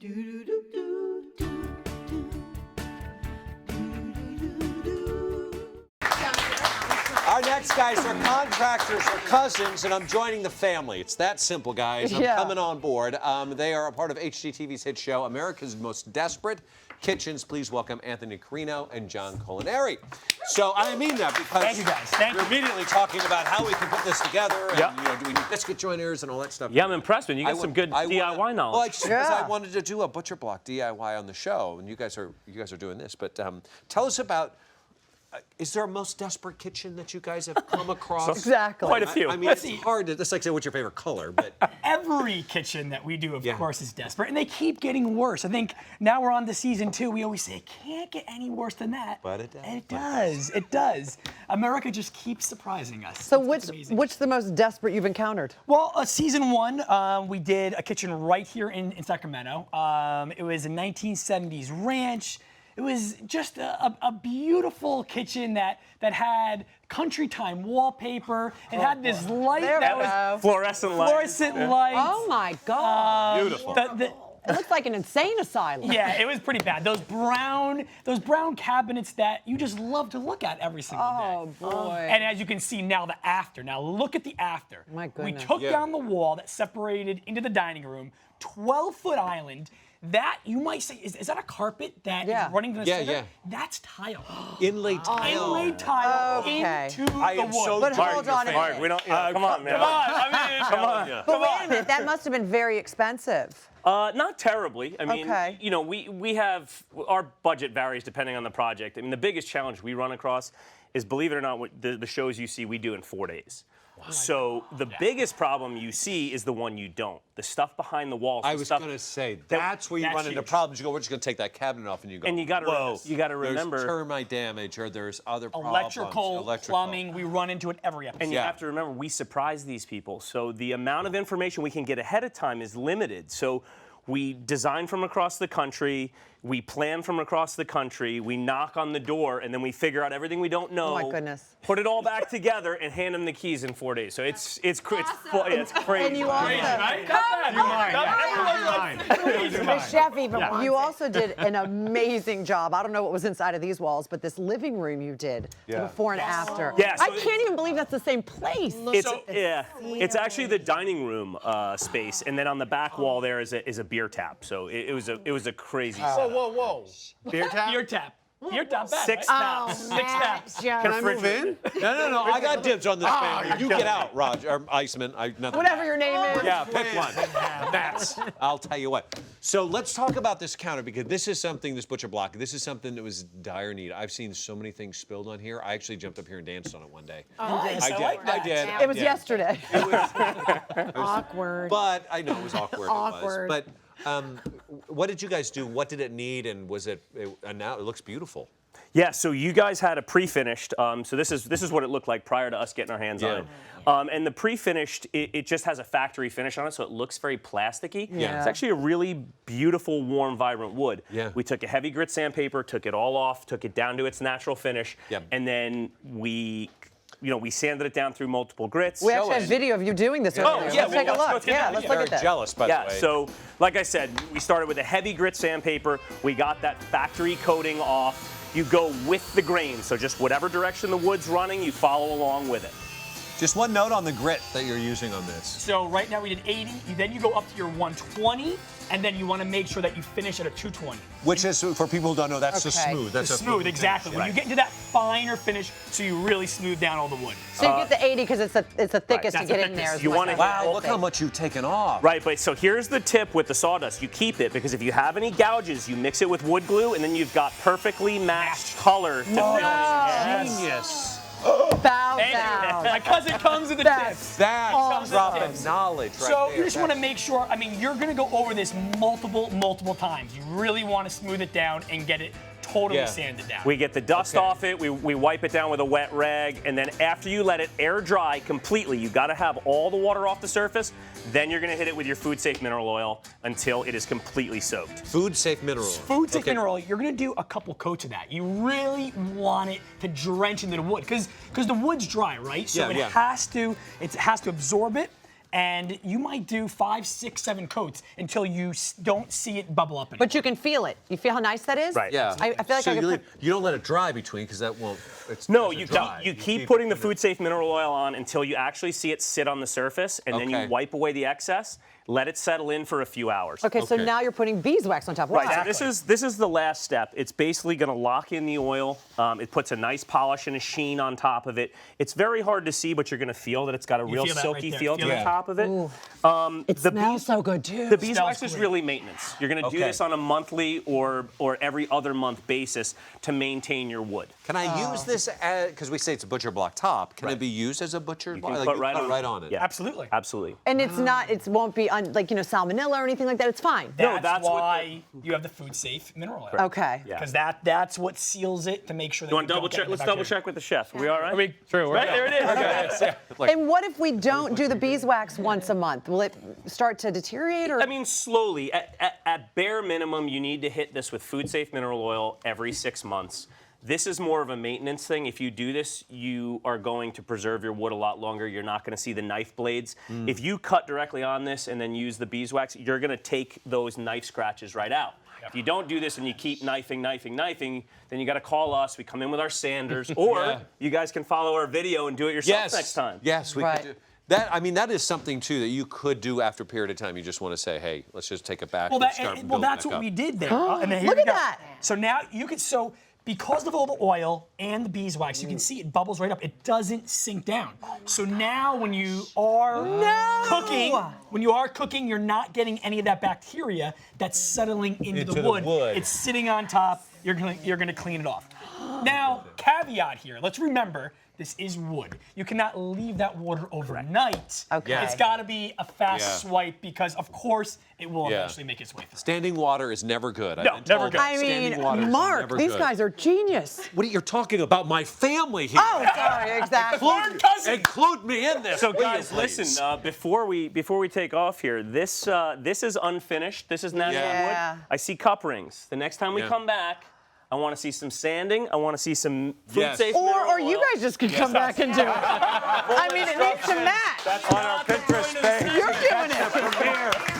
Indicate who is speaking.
Speaker 1: Our next guys are contractors or cousins, and I'm joining the family. It's that simple, guys. I'm coming on board. They are a part of HGTV's hit show, America's Most Desperate Kitchens. Please welcome Anthony Carrino and John Colaneri. So I mean that because
Speaker 2: Thank you guys. Thank
Speaker 1: you're
Speaker 2: you.
Speaker 1: immediately talking about how we can put this together, and you know, do we need biscuit joiners and all that stuff.
Speaker 3: Yeah, I'm impressed, man. You got some good DIY knowledge.
Speaker 1: Well, just because I wanted to do a butcher block DIY on the show, and you guys are doing this. But tell us about. Is there a most desperate kitchen that you guys have come across?
Speaker 4: Exactly.
Speaker 3: Quite a few.
Speaker 1: I mean, it's hard to. That's like saying what's your favorite color, but
Speaker 2: Every kitchen that we do, of course, is desperate, and they keep getting worse. I think now we're on to season 2. We always say it can't get any worse than that.
Speaker 1: But it does.
Speaker 2: And it does. It does. America just keeps surprising us.
Speaker 4: So
Speaker 2: It's amazing.
Speaker 4: which the most desperate you've encountered?
Speaker 2: Well, season 1, we did a kitchen right here in Sacramento. It was a 1970s ranch. It was just a beautiful kitchen that had country time wallpaper. It had this light that was
Speaker 3: Fluorescent lights.
Speaker 2: fluorescent lights.
Speaker 4: Oh my God!
Speaker 3: Beautiful.
Speaker 4: It looks like an insane asylum.
Speaker 2: Yeah, it was pretty bad. Those brown cabinets that you just love to look at every single day.
Speaker 4: Oh boy!
Speaker 2: And as you can see now, the after. Now look at the after.
Speaker 4: My goodness.
Speaker 2: We took down the wall that separated into the dining room, 12-foot island. That, you might say, is that a carpet that is running to the center?
Speaker 1: Yeah.
Speaker 2: That's tile.
Speaker 1: inlaid tile.
Speaker 2: Inlaid tile
Speaker 4: Okay.
Speaker 2: into
Speaker 1: I
Speaker 2: the
Speaker 1: am
Speaker 2: wood.
Speaker 1: so
Speaker 4: But
Speaker 1: tired
Speaker 4: hold
Speaker 1: of
Speaker 4: on
Speaker 1: your
Speaker 4: a
Speaker 1: face.
Speaker 3: Mark, we don't. Come on, man.
Speaker 2: Come on, I mean,
Speaker 3: Come on.
Speaker 4: But wait a minute, that must have been very expensive.
Speaker 3: Not terribly. I mean,
Speaker 4: Okay.
Speaker 3: you know, we have, our budget varies depending on the project. I mean, the biggest challenge we run across is, believe it or not, the shows you see we do in 4 days. So the biggest problem you see is the one you don't. The stuff behind the walls.
Speaker 1: I was going to say, that's where you run into problems. You go, we're just going to take that cabinet off, and you go,
Speaker 3: And you got to remember.
Speaker 1: There's termite damage, or there's other
Speaker 2: electrical,
Speaker 1: problems.
Speaker 2: plumbing, we run into it every episode.
Speaker 3: And you have to remember, we surprise these people. So the amount of information we can get ahead of time is limited. So we design from across the country, we plan from across the country, we knock on the door, and then we figure out everything we don't know.
Speaker 4: Oh my goodness.
Speaker 3: Put it all back together and hand them the keys in 4 days. So it's crazy.
Speaker 4: And you also, the chef even. You also did an amazing job. I don't know what was inside of these walls, but this living room you did, the before and after.
Speaker 3: Yeah, so
Speaker 4: I can't even believe that's the same place.
Speaker 3: It's actually the dining room space, and then on the back wall there is a beer tap. So it was a crazy setup.
Speaker 5: Whoa. Beer tap?
Speaker 2: Beer tap. Beer tap bad,
Speaker 3: 6
Speaker 2: right?
Speaker 3: taps.
Speaker 2: 6 taps.
Speaker 5: Can I move in?
Speaker 1: No. I got dibs on this family. You get out, Roger, or Iceman.
Speaker 4: Whatever your name is.
Speaker 1: Yeah, pick one. That's. I'll tell you what. So let's talk about this counter, because this is something, this butcher block, this is something that was dire need. I've seen so many things spilled on here. I actually jumped up here and danced on it one day.
Speaker 2: Nice, I like that.
Speaker 1: I did.
Speaker 4: It was yesterday.
Speaker 1: It was,
Speaker 4: Awkward.
Speaker 1: but I know it was awkward.
Speaker 4: Awkward.
Speaker 1: It was. But what did you guys do? What did it need? And was it? And now it looks beautiful.
Speaker 3: Yeah, so you guys had a pre-finished. So this is what it looked like prior to us getting our hands on it. And the pre-finished, it just has a factory finish on it, so it looks very plasticky.
Speaker 4: Yeah.
Speaker 3: It's actually a really beautiful, warm, vibrant wood.
Speaker 1: Yeah.
Speaker 3: We took a heavy grit sandpaper, took it all off, took it down to its natural finish, and then we sanded it down through multiple grits.
Speaker 4: We actually have video of you doing this earlier.
Speaker 3: yeah,
Speaker 4: Let's take a look. Yeah, let's look at that.
Speaker 1: Jealous, by the way.
Speaker 3: So like I said, we started with a heavy grit sandpaper. We got that factory coating off. You go with the grain, so just whatever direction the wood's running, you follow along with it.
Speaker 1: Just one note on the grit that you're using on this.
Speaker 2: So right now we did 80, then you go up to your 120, and then you want to make sure that you finish at a 220.
Speaker 1: Which is, for people who don't know, that's a smooth. That's a
Speaker 2: Smooth, exactly. When you get into that finer finish, so you really smooth down all the wood.
Speaker 4: So you get the 80 because it's the thickest to
Speaker 2: That's
Speaker 4: get
Speaker 2: the
Speaker 4: in there.
Speaker 2: thickest.
Speaker 3: You want to
Speaker 1: Wow, look how much you've taken off.
Speaker 3: Right, but so here's the tip with the sawdust. You keep it, because if you have any gouges, you mix it with wood glue, and then you've got perfectly matched color to fill it.
Speaker 1: Genius.
Speaker 4: Bow down.
Speaker 2: My cousin comes with the tips.
Speaker 1: That's dropping knowledge right
Speaker 2: So
Speaker 1: there.
Speaker 2: you just want to make sure, I mean, you're going to go over this multiple times. You really want to smooth it down and get it totally sanded down.
Speaker 3: We get the dust off it, we wipe it down with a wet rag, and then after you let it air dry completely, you got to have all the water off the surface, then you're going to hit it with your food safe mineral oil until it is completely soaked.
Speaker 1: Food safe mineral oil.
Speaker 2: Food safe mineral oil, you're going to do a couple coats of that. You really want it to drench into the wood, because the wood's dry, right? So it has to absorb it. and you might do 5, 6, 7 coats until you don't see it bubble up anymore.
Speaker 4: But you can feel it. You feel how nice that is?
Speaker 3: Right.
Speaker 1: Yeah.
Speaker 4: I feel like
Speaker 1: so
Speaker 4: I could
Speaker 1: you don't let it dry between because that won't.
Speaker 3: No, you keep putting the food safe mineral oil on until you actually see it sit on the surface, and then you wipe away the excess. Let it settle in for a few hours.
Speaker 4: Okay, so now you're putting beeswax on top. Wow.
Speaker 3: Right. So this is the last step. It's basically going to lock in the oil. It puts a nice polish and a sheen on top of it. It's very hard to see, but you're going to feel that it's got a real silky feel to the top of it.
Speaker 4: It smells so good too.
Speaker 3: The beeswax is really maintenance. You're going to do this on a monthly or every other month basis to maintain your wood.
Speaker 1: Can I use this because we say it's a butcher block top? Can it be used as a butcher block?
Speaker 3: You can put right on it.
Speaker 2: Yeah. Absolutely.
Speaker 3: Absolutely.
Speaker 4: And it's not. It won't be like salmonella or anything like that. It's fine.
Speaker 2: That's why you have the food safe mineral oil.
Speaker 4: Okay.
Speaker 2: Because that's what seals it to make sure that
Speaker 3: You want to double check? Let's double check with the chef. Are we all right?
Speaker 2: Right there it is.
Speaker 4: And what if we don't do the beeswax once a month? Will it start to deteriorate? Or?
Speaker 3: I mean, slowly. At bare minimum, you need to hit this with food safe mineral oil every 6 months. This is more of a maintenance thing. If you do this, you are going to preserve your wood a lot longer. You're not going to see the knife blades. If you cut directly on this and then use the beeswax, you're going to take those knife scratches right out. If you don't do this and you keep knifing, then you got to call us. We come in with our sanders, or you guys can follow our video and do it yourself next time.
Speaker 1: Yes, we could do that. I mean, that is something too that you could do after a period of time. You just want to say, hey, let's just take it back.
Speaker 2: Well, that's what we did there. And then here we go.
Speaker 4: that.
Speaker 2: So now you could because of all the oil and the beeswax, you can see it bubbles right up. It doesn't sink down. So now when you are cooking, you're not getting any of that bacteria that's settling into the wood. It's sitting on top. You're gonna clean it off. Now, caveat here. Let's remember, this is wood. You cannot leave that water overnight.
Speaker 4: Okay.
Speaker 2: It's got to be a fast swipe because, of course, it will eventually make its way through.
Speaker 1: Standing water is never good.
Speaker 2: No, never good.
Speaker 4: I mean, Mark, these guys are genius.
Speaker 1: What are you talking about? My family here.
Speaker 4: Oh, sorry, exactly.
Speaker 1: Include me in this.
Speaker 3: So guys, listen. Before we take off here, this is unfinished. This is natural wood. I see cup rings. The next time we come back, I want to see some sanding. I want to see some food safe mineral
Speaker 4: or you
Speaker 3: oil.
Speaker 4: guys just can come back and do it. I mean, it needs to match.
Speaker 5: On our Pinterest page.
Speaker 4: You're doing it.